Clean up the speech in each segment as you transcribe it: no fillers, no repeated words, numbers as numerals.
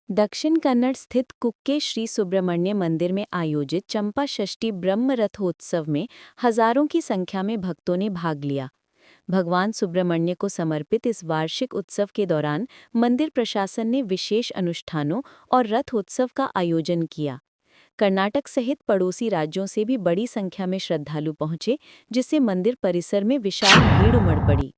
दक्षिण कन्नड़ स्थित कुक्के श्री सुब्रमण्य मंदिर में आयोजित चंपा षष्ठी ब्रह्म रथोत्सव में हजारों की संख्या में भक्तों ने भाग लिया। भगवान सुब्रमण्य को समर्पित इस वार्षिक उत्सव के दौरान मंदिर प्रशासन ने विशेष अनुष्ठानों और रथोत्सव का आयोजन किया। कर्नाटक सहित पड़ोसी राज्यों से भी बड़ी संख्या में श्रद्धालु पहुंचे, जिससे मंदिर परिसर में विशाल भीड़ उमड़ पड़ी।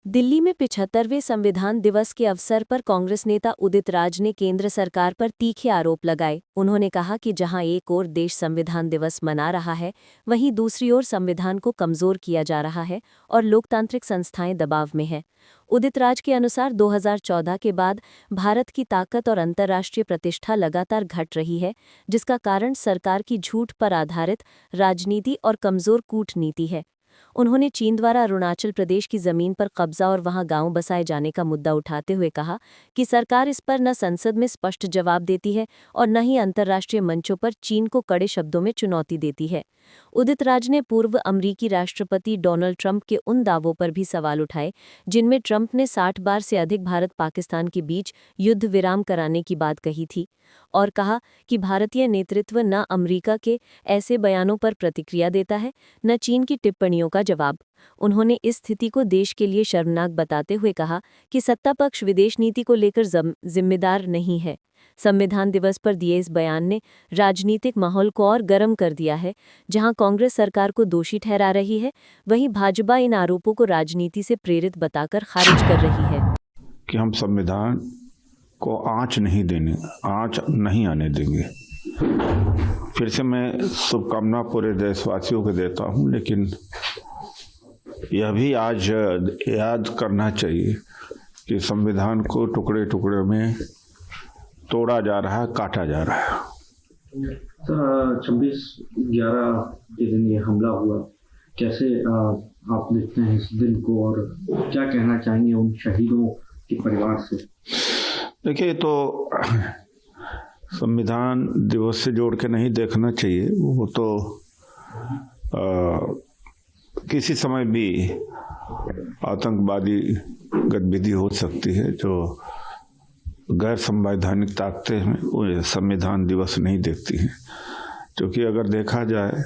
दिल्ली में 75वें संविधान दिवस के अवसर पर कांग्रेस नेता उदित राज ने केंद्र सरकार पर तीखे आरोप लगाए। उन्होंने कहा कि जहां एक ओर देश संविधान दिवस मना रहा है, वहीं दूसरी ओर संविधान को कमजोर किया जा रहा है और लोकतांत्रिक संस्थाएं दबाव में हैं। उदित राज के अनुसार 2014 के बाद भारत की ताकत और अंतर्राष्ट्रीय प्रतिष्ठा लगातार घट रही है, जिसका कारण सरकार की झूठ पर आधारित राजनीति और कमजोर कूटनीति है। उन्होंने चीन द्वारा अरुणाचल प्रदेश की जमीन पर कब्जा और वहां गांव बसाए जाने का मुद्दा उठाते हुए कहा कि सरकार इस पर न संसद में स्पष्ट जवाब देती है और न ही अंतर्राष्ट्रीय मंचों पर चीन को कड़े शब्दों में चुनौती देती है। उदित राज ने पूर्व अमरीकी राष्ट्रपति डोनाल्ड ट्रंप के उन दावों पर भी सवाल उठाए जिनमें ट्रंप ने 60 बार से अधिक भारत पाकिस्तान के बीच युद्ध विराम कराने की बात कही थी, और कहा कि भारतीय नेतृत्व न अमेरिका के ऐसे बयानों पर प्रतिक्रिया देता है, न चीन की टिप्पणियों का जवाब। उन्होंने इस स्थिति को देश के लिए शर्मनाक बताते हुए कहा कि सत्ता पक्ष विदेश नीति को लेकर जिम्मेदार नहीं है। संविधान दिवस पर दिए इस बयान ने राजनीतिक माहौल को और गर्म कर दिया है। जहां कांग्रेस सरकार को दोषी ठहरा रही है, वहीं भाजपा इन आरोपों को राजनीति से प्रेरित बताकर खारिज कर रही है। कि हम संविधान को आंच नहीं आने देंगे। फिर से मैं शुभकामना पूरे देशवासियों को देता हूं, लेकिन यह भी आज याद करना चाहिए कि संविधान को टुकड़े टुकड़े में तोड़ा जा रहा है, काटा जा रहा है। सर, 26/11 के दिन ये हमला हुआ, कैसे आप देखते हैं इस दिन को और क्या कहना चाहेंगे उन शहीदों के परिवार से? देखिए, तो संविधान दिवस से जोड़ के नहीं देखना चाहिए। वो तो किसी समय भी आतंकवादी गतिविधि हो सकती है। जो गैर संवैधानिक ताकतें हैं वो संविधान दिवस नहीं देखती हैं, क्योंकि अगर देखा जाए,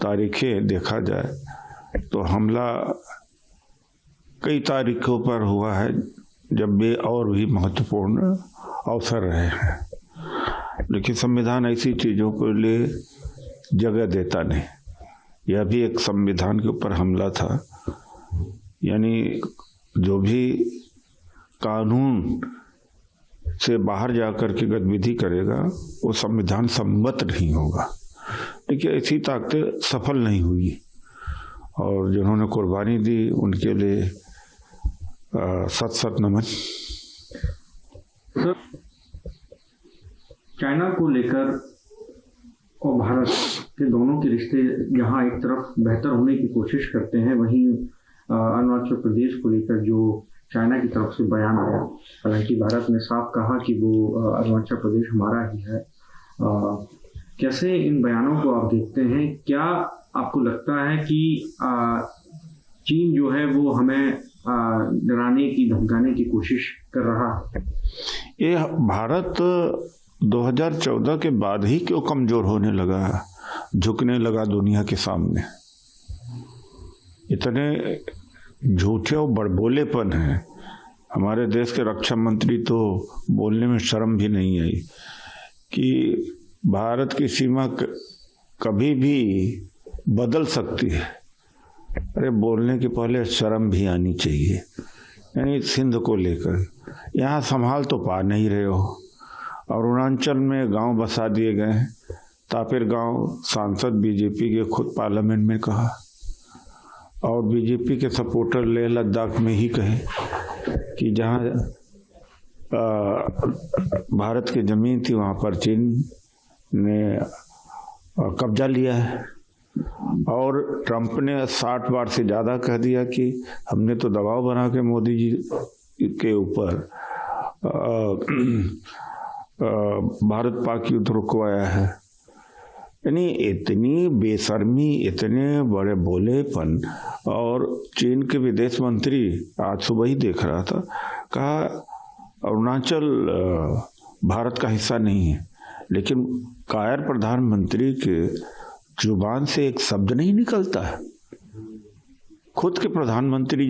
तारीखें देखा जाए, तो हमला कई तारीखों पर हुआ है जब वे और भी महत्वपूर्ण अवसर रहे हैं। लेकिन संविधान ऐसी चीज़ों के लिए जगह देता नहीं। यह भी एक संविधान के ऊपर हमला था। यानी जो भी कानून से बाहर जाकर के गतिविधि करेगा वो संविधान सम्मत नहीं होगा। देखिए, ऐसी ताकतें सफल नहीं हुई और जिन्होंने कुर्बानी दी उनके लिए सत नमन। सर, चाइना को लेकर और भारत के दोनों के रिश्ते जहां एक तरफ बेहतर होने की कोशिश करते हैं, वहीं अरुणाचल प्रदेश को लेकर जो चाइना की तरफ से बयान आया, हालांकि भारत ने साफ कहा कि वो अरुणाचल प्रदेश हमारा ही है। कैसे इन बयानों को आप देखते हैं? क्या आपको लगता है कि चीन जो है वो हमें डराने की, धमकाने की कोशिश कर रहा है? ये भारत 2014 के बाद ही क्यों कमजोर होने लगा, झुकने लगा दुनिया के सामने? इतने झूठे और बड़बोलेपन है। हमारे देश के रक्षा मंत्री तो बोलने में शर्म भी नहीं आई कि भारत की सीमा कभी भी बदल सकती है। अरे, बोलने के पहले शर्म भी आनी चाहिए। यानी सिंध को लेकर यहाँ संभाल तो पा नहीं रहे हो। अरुणाचल में गांव बसा दिए गए हैं। तापिर गांव सांसद बीजेपी के खुद पार्लियामेंट में कहा, और बीजेपी के सपोर्टर लेह लद्दाख में ही कहे कि जहां भारत की ज़मीन थी वहाँ पर चीन ने कब्जा लिया है और ट्रंप ने 60 बार से ज़्यादा कह दिया कि हमने तो दबाव बना के मोदी जी के ऊपर भारत पाक युद्ध रुकवाया है। यानी इतनी बेशर्मी, इतने बड़े भोलेपन। और चीन के विदेश मंत्री आज सुबह ही देख रहा था, कहा अरुणाचल भारत का हिस्सा नहीं है, लेकिन कायर प्रधानमंत्री के जुबान से एक शब्द नहीं निकलता है। खुद के प्रधानमंत्री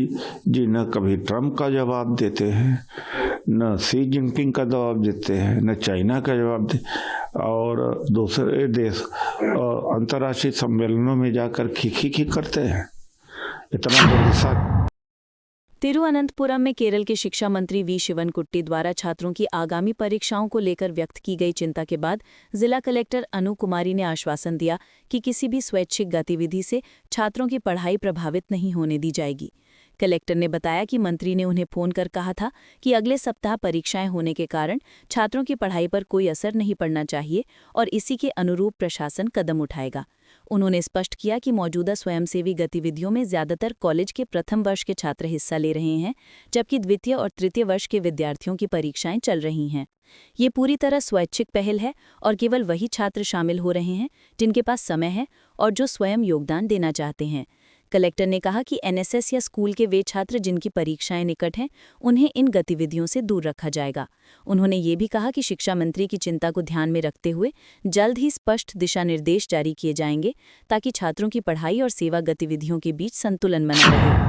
जी न कभी ट्रंप का जवाब देते हैं, न शी जिनपिंग का जवाब देते हैं, न चाइना का जवाब देते, और दूसरे देश अंतर्राष्ट्रीय सम्मेलनों में जाकर खी करते हैं। इतना गुस्सा। तिरुवनंतपुरम में केरल के शिक्षा मंत्री वी शिवनकुट्टी द्वारा छात्रों की आगामी परीक्षाओं को लेकर व्यक्त की गई चिंता के बाद जिला कलेक्टर अनु कुमारी ने आश्वासन दिया कि किसी भी स्वैच्छिक गतिविधि से छात्रों की पढ़ाई प्रभावित नहीं होने दी जाएगी। कलेक्टर ने बताया कि मंत्री ने उन्हें फोन कर कहा था कि अगले सप्ताह परीक्षाएं होने के कारण छात्रों की पढ़ाई पर कोई असर नहीं पड़ना चाहिए और इसी के अनुरूप प्रशासन कदम उठाएगा। उन्होंने स्पष्ट किया कि मौजूदा स्वयंसेवी गतिविधियों में ज्यादातर कॉलेज के प्रथम वर्ष के छात्र हिस्सा ले रहे हैं, जबकि द्वितीय और तृतीय वर्ष के विद्यार्थियों की परीक्षाएं चल रही हैं। ये पूरी तरह स्वैच्छिक पहल है और केवल वही छात्र शामिल हो रहे हैं जिनके पास समय है और जो स्वयं योगदान देना चाहते हैं। कलेक्टर ने कहा कि एनएसएस या स्कूल के वे छात्र जिनकी परीक्षाएं निकट हैं, उन्हें इन गतिविधियों से दूर रखा जाएगा। उन्होंने ये भी कहा कि शिक्षा मंत्री की चिंता को ध्यान में रखते हुए जल्द ही स्पष्ट दिशा निर्देश जारी किए जाएंगे ताकि छात्रों की पढ़ाई और सेवा गतिविधियों के बीच संतुलन बना रहे।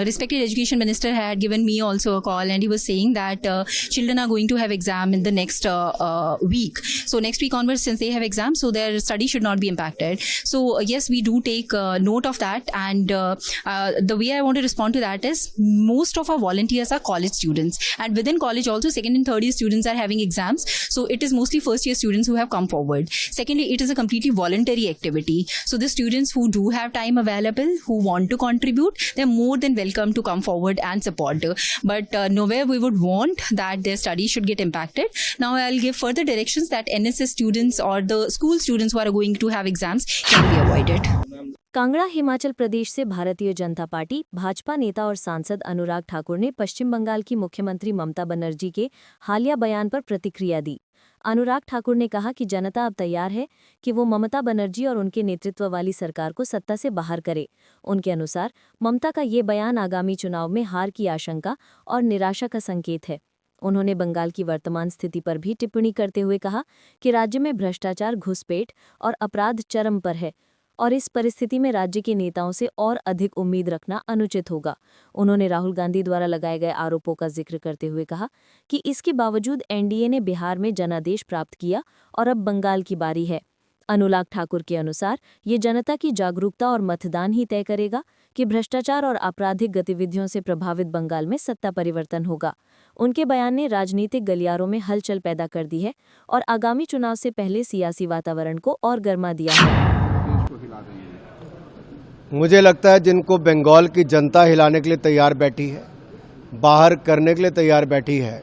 Respected Education Minister had given me also a call, and he was saying that children are going to have exam in the next week. So next week onwards, since they have exams, so their study should not be impacted. So yes, we do take note of that, and the way I want to respond to that is most of our volunteers are college students, and within college also second and third year students are having exams. So it is mostly first year students who have come forward. Secondly, it is a completely voluntary activity. So the students who do have time available, who want to contribute, they're more than welcome to come forward and support. But nowhere we would want that their studies should get impacted. Now I'll give further directions that NSS students or the school students who are going to have exams can be avoided. Kangra Himachal Pradesh से Bharatiya Janata party Bhajpa नेता और सांसद अनुराग ठाकुर ने पश्चिम बंगाल की मुख्यमंत्री ममता बनर्जी के हालिया बयान पर प्रतिक्रिया दी। अनुराग ठाकुर ने कहा कि जनता अब तैयार है कि वो ममता बनर्जी और उनके नेतृत्व वाली सरकार को सत्ता से बाहर करे। उनके अनुसार ममता का ये बयान आगामी चुनाव में हार की आशंका और निराशा का संकेत है। उन्होंने बंगाल की वर्तमान स्थिति पर भी टिप्पणी करते हुए कहा कि राज्य में भ्रष्टाचार, घुसपैठ और अपराध चरम पर है और इस परिस्थिति में राज्य के नेताओं से और अधिक उम्मीद रखना अनुचित होगा। उन्होंने राहुल गांधी द्वारा लगाए गए आरोपों का जिक्र करते हुए कहा कि इसके बावजूद एनडीए ने बिहार में जनादेश प्राप्त किया और अब बंगाल की बारी है। अनुराग ठाकुर के अनुसार ये जनता की जागरूकता और मतदान ही तय करेगा कि भ्रष्टाचार और आपराधिक गतिविधियों से प्रभावित बंगाल में सत्ता परिवर्तन होगा। उनके बयान ने राजनीतिक गलियारों में हलचल पैदा कर दी है और आगामी चुनाव से पहले सियासी वातावरण को और गर्मा दिया है। मुझे लगता है जिनको बंगाल की जनता हिलाने के लिए तैयार बैठी है, बाहर करने के लिए तैयार बैठी है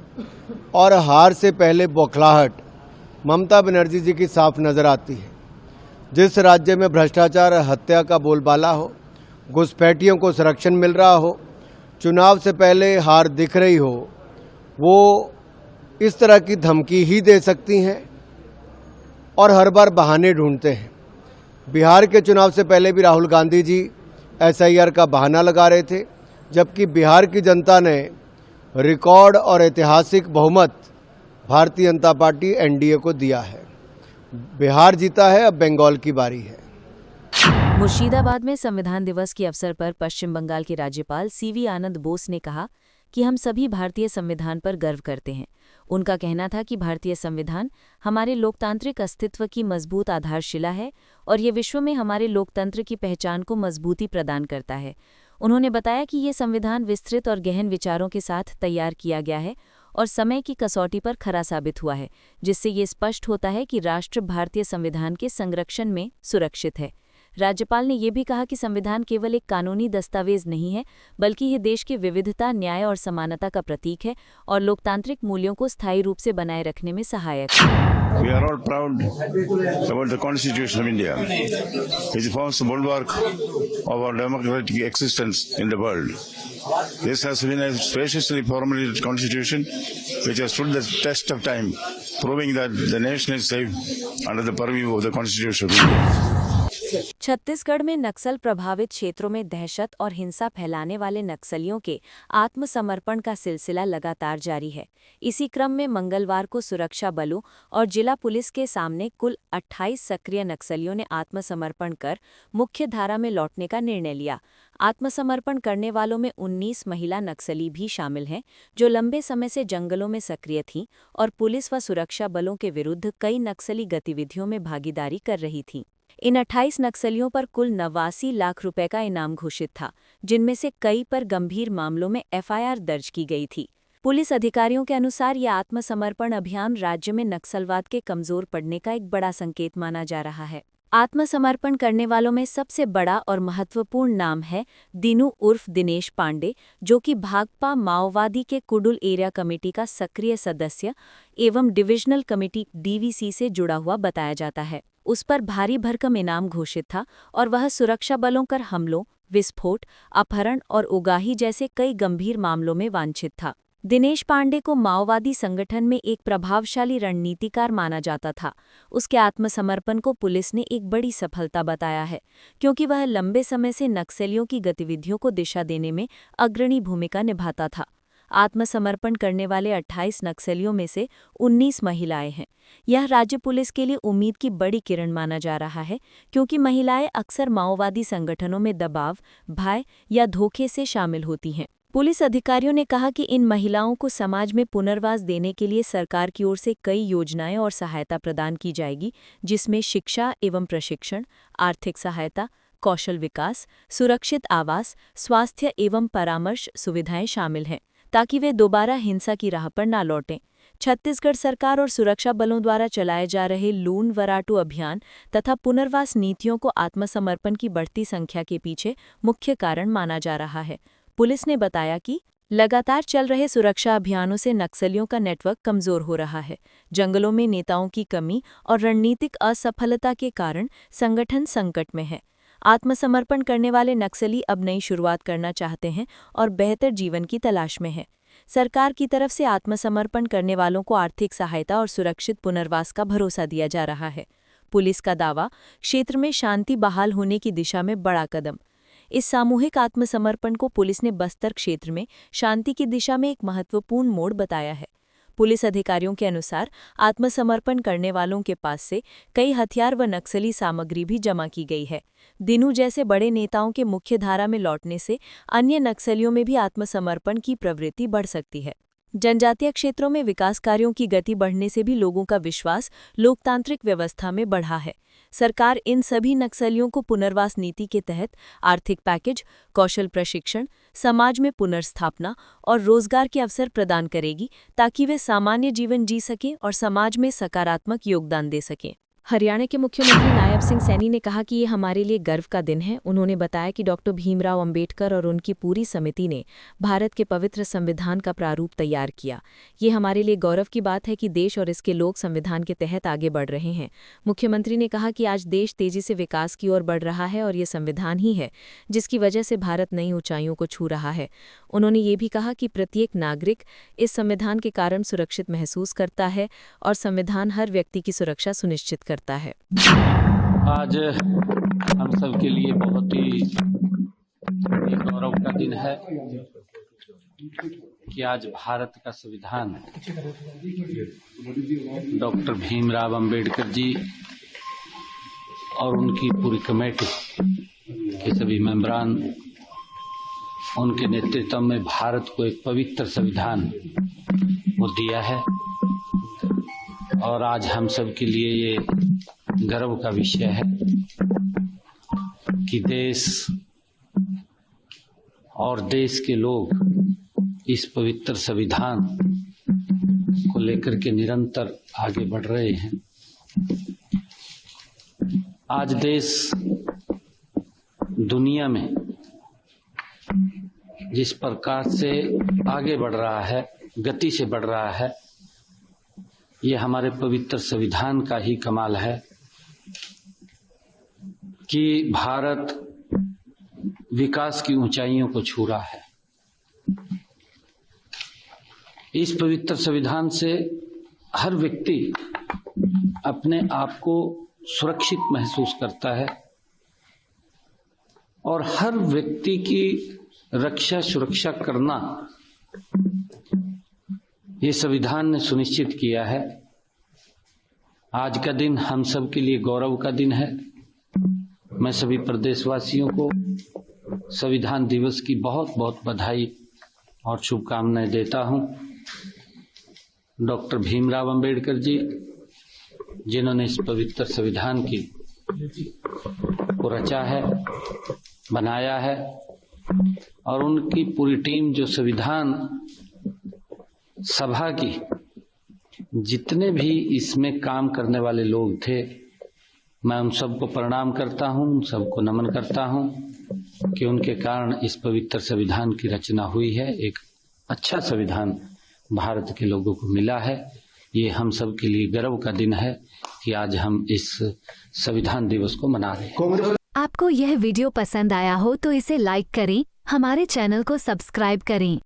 और हार से पहले बौखलाहट ममता बनर्जी जी की साफ नज़र आती है। जिस राज्य में भ्रष्टाचार, हत्या का बोलबाला हो, घुसपैठियों को संरक्षण मिल रहा हो, चुनाव से पहले हार दिख रही हो, वो इस तरह की धमकी ही दे सकती हैं और हर बार बहाने ढूंढते हैं। बिहार के चुनाव से पहले भी राहुल गांधी जी एसआईआर का बहाना लगा रहे थे, जबकि बिहार की जनता ने रिकॉर्ड और ऐतिहासिक बहुमत भारतीय जनता पार्टी एनडीए को दिया है। बिहार जीता है, अब बंगाल की बारी है। मुर्शिदाबाद में संविधान दिवस के अवसर पर पश्चिम बंगाल के राज्यपाल सीवी आनंद बोस ने कहा कि हम सभी भारतीय संविधान पर गर्व करते हैं। उनका कहना था कि भारतीय संविधान हमारे लोकतांत्रिक अस्तित्व की मजबूत आधारशिला है और ये विश्व में हमारे लोकतंत्र की पहचान को मजबूती प्रदान करता है। उन्होंने बताया कि ये संविधान विस्तृत और गहन विचारों के साथ तैयार किया गया है और समय की कसौटी पर खरा साबित हुआ है, जिससे ये स्पष्ट होता है कि राष्ट्र भारतीय संविधान के संरक्षण में सुरक्षित है। राज्यपाल ने ये भी कहा कि संविधान केवल एक कानूनी दस्तावेज नहीं है, बल्कि ये देश की विविधता, न्याय और समानता का प्रतीक है और लोकतांत्रिक मूल्यों को स्थायी रूप से बनाए रखने में सहायक है। We are all proud about the Constitution of India. It forms the bulwark of our democratic existence in the world. This has been a spaciously formulated constitution which has stood the test of time, proving that the nation is safe under the purview of the Constitution of India. Chhattisgarh में नक्सल प्रभावित क्षेत्रों में दहशत और हिंसा फैलाने वाले नक्सलियों के आत्मसमर्पण का सिलसिला लगातार जारी है। इसी क्रम में मंगलवार को सुरक्षा बलों और जिला पुलिस के सामने कुल 28 सक्रिय नक्सलियों ने आत्मसमर्पण कर मुख्य धारा में लौटने का निर्णय लिया। आत्मसमर्पण करने वालों में 19 महिला नक्सली भी शामिल हैं, जो लंबे समय से जंगलों में सक्रिय थीं और पुलिस व सुरक्षा बलों के विरुद्ध कई नक्सली गतिविधियों में भागीदारी कर रही थीं। इन 28 नक्सलियों पर कुल 89 लाख रुपए का इनाम घोषित था, जिनमें से कई पर गंभीर मामलों में एफआईआर दर्ज की गई थी। पुलिस अधिकारियों के अनुसार यह आत्मसमर्पण अभियान राज्य में नक्सलवाद के कमजोर पड़ने का एक बड़ा संकेत माना जा रहा है। आत्मसमर्पण करने वालों में सबसे बड़ा और महत्वपूर्ण नाम है दिनू उर्फ दिनेश पांडे, जो कि भाकपा माओवादी के कुडुल एरिया कमेटी का सक्रिय सदस्य एवं डिविजनल कमेटी डीवीसी से जुड़ा हुआ बताया जाता है। उस पर भारी भरकम इनाम घोषित था और वह सुरक्षा बलों पर हमलों, विस्फोट, अपहरण और उगाही जैसे कई गंभीर मामलों में वांछित था। दिनेश पांडे को माओवादी संगठन में एक प्रभावशाली रणनीतिकार माना जाता था। उसके आत्मसमर्पण को पुलिस ने एक बड़ी सफलता बताया है, क्योंकि वह लंबे समय से नक्सलियों की गतिविधियों को दिशा देने में अग्रणी भूमिका निभाता था। आत्मसमर्पण करने वाले 28 नक्सलियों में से 19 महिलाएं हैं। यह राज्य पुलिस के लिए उम्मीद की बड़ी किरण माना जा रहा है, क्योंकि महिलाएं अक्सर माओवादी संगठनों में दबाव, भय या धोखे से शामिल होती हैं। पुलिस अधिकारियों ने कहा कि इन महिलाओं को समाज में पुनर्वास देने के लिए सरकार की ओर से कई योजनाएं और सहायता प्रदान की जाएगी, जिसमें शिक्षा एवं प्रशिक्षण, आर्थिक सहायता, कौशल विकास, सुरक्षित आवास, स्वास्थ्य एवं परामर्श सुविधाएं शामिल हैं, ताकि वे दोबारा हिंसा की राह पर न लौटें। छत्तीसगढ़ सरकार और सुरक्षा बलों द्वारा चलाए जा रहे लून वराटू अभियान तथा पुनर्वास नीतियों को आत्मसमर्पण की बढ़ती संख्या के पीछे मुख्य कारण माना जा रहा है। पुलिस ने बताया कि लगातार चल रहे सुरक्षा अभियानों से नक्सलियों का नेटवर्क कमजोर हो रहा है। जंगलों में नेताओं की कमी और रणनीतिक असफलता के कारण संगठन संकट में है। आत्मसमर्पण करने वाले नक्सली अब नई शुरुआत करना चाहते हैं और बेहतर जीवन की तलाश में हैं। सरकार की तरफ से आत्मसमर्पण करने वालों को आर्थिक सहायता और सुरक्षित पुनर्वास का भरोसा दिया जा रहा है। पुलिस का दावा, क्षेत्र में शांति बहाल होने की दिशा में बड़ा कदम। इस सामूहिक आत्मसमर्पण को पुलिस ने बस्तर क्षेत्र में शांति की दिशा में एक महत्वपूर्ण मोड़ बताया है। पुलिस अधिकारियों के अनुसार आत्मसमर्पण करने वालों के पास से कई हथियार व नक्सली सामग्री भी जमा की गई है। दिनू जैसे बड़े नेताओं के मुख्य धारा में लौटने से अन्य नक्सलियों में भी आत्मसमर्पण की प्रवृत्ति बढ़ सकती है। जनजातीय क्षेत्रों में विकास कार्यों की गति बढ़ने से भी लोगों का विश्वास लोकतांत्रिक व्यवस्था में बढ़ा है। सरकार इन सभी नक्सलियों को पुनर्वास नीति के तहत आर्थिक पैकेज, कौशल प्रशिक्षण, समाज में पुनर्स्थापना और रोजगार के अवसर प्रदान करेगी, ताकि वे सामान्य जीवन जी सकें और समाज में सकारात्मक योगदान दे सकें। हरियाणा के मुख्यमंत्री नायब सिंह सैनी ने कहा कि ये हमारे लिए गर्व का दिन है। उन्होंने बताया कि डॉक्टर भीमराव अंबेडकर और उनकी पूरी समिति ने भारत के पवित्र संविधान का प्रारूप तैयार किया। ये हमारे लिए गौरव की बात है कि देश और इसके लोग संविधान के तहत आगे बढ़ रहे हैं। मुख्यमंत्री ने कहा कि आज देश तेजी से विकास की ओर बढ़ रहा है और ये संविधान ही है जिसकी वजह से भारत नई ऊंचाइयों को छू रहा है। उन्होंने ये भी कहा कि प्रत्येक नागरिक इस संविधान के कारण सुरक्षित महसूस करता है और संविधान हर व्यक्ति की सुरक्षा सुनिश्चित करता है। आज हम सब के लिए बहुत ही गौरव का दिन है कि आज भारत का संविधान डॉक्टर भीमराव अंबेडकर जी और उनकी पूरी कमेटी के सभी मेंबरान, उनके नेतृत्व में भारत को एक पवित्र संविधान वो दिया है। और आज हम सब के लिए ये गर्व का विषय है कि देश और देश के लोग इस पवित्र संविधान को लेकर के निरंतर आगे बढ़ रहे हैं। आज देश दुनिया में जिस प्रकार से आगे बढ़ रहा है, गति से बढ़ रहा है, ये हमारे पवित्र संविधान का ही कमाल है कि भारत विकास की ऊंचाइयों को छू रहा है। इस पवित्र संविधान से हर व्यक्ति अपने आप को सुरक्षित महसूस करता है और हर व्यक्ति की रक्षा सुरक्षा करना ये संविधान ने सुनिश्चित किया है। आज का दिन हम सब के लिए गौरव का दिन है। मैं सभी प्रदेशवासियों को संविधान दिवस की बहुत बहुत बधाई और शुभकामनाएं देता हूं। डॉक्टर भीमराव अंबेडकर जी, जिन्होंने इस पवित्र संविधान की को रचा है, बनाया है, और उनकी पूरी टीम जो संविधान सभा की जितने भी इसमें काम करने वाले लोग थे, मैं उन सबको प्रणाम करता हूं, उन सबको नमन करता हूं कि उनके कारण इस पवित्र संविधान की रचना हुई है। एक अच्छा संविधान भारत के लोगों को मिला है। ये हम सब के लिए गर्व का दिन है कि आज हम इस संविधान दिवस को मना रहे हैं। आपको यह वीडियो पसंद आया हो तो इसे लाइक करें, हमारे चैनल को सब्सक्राइब करें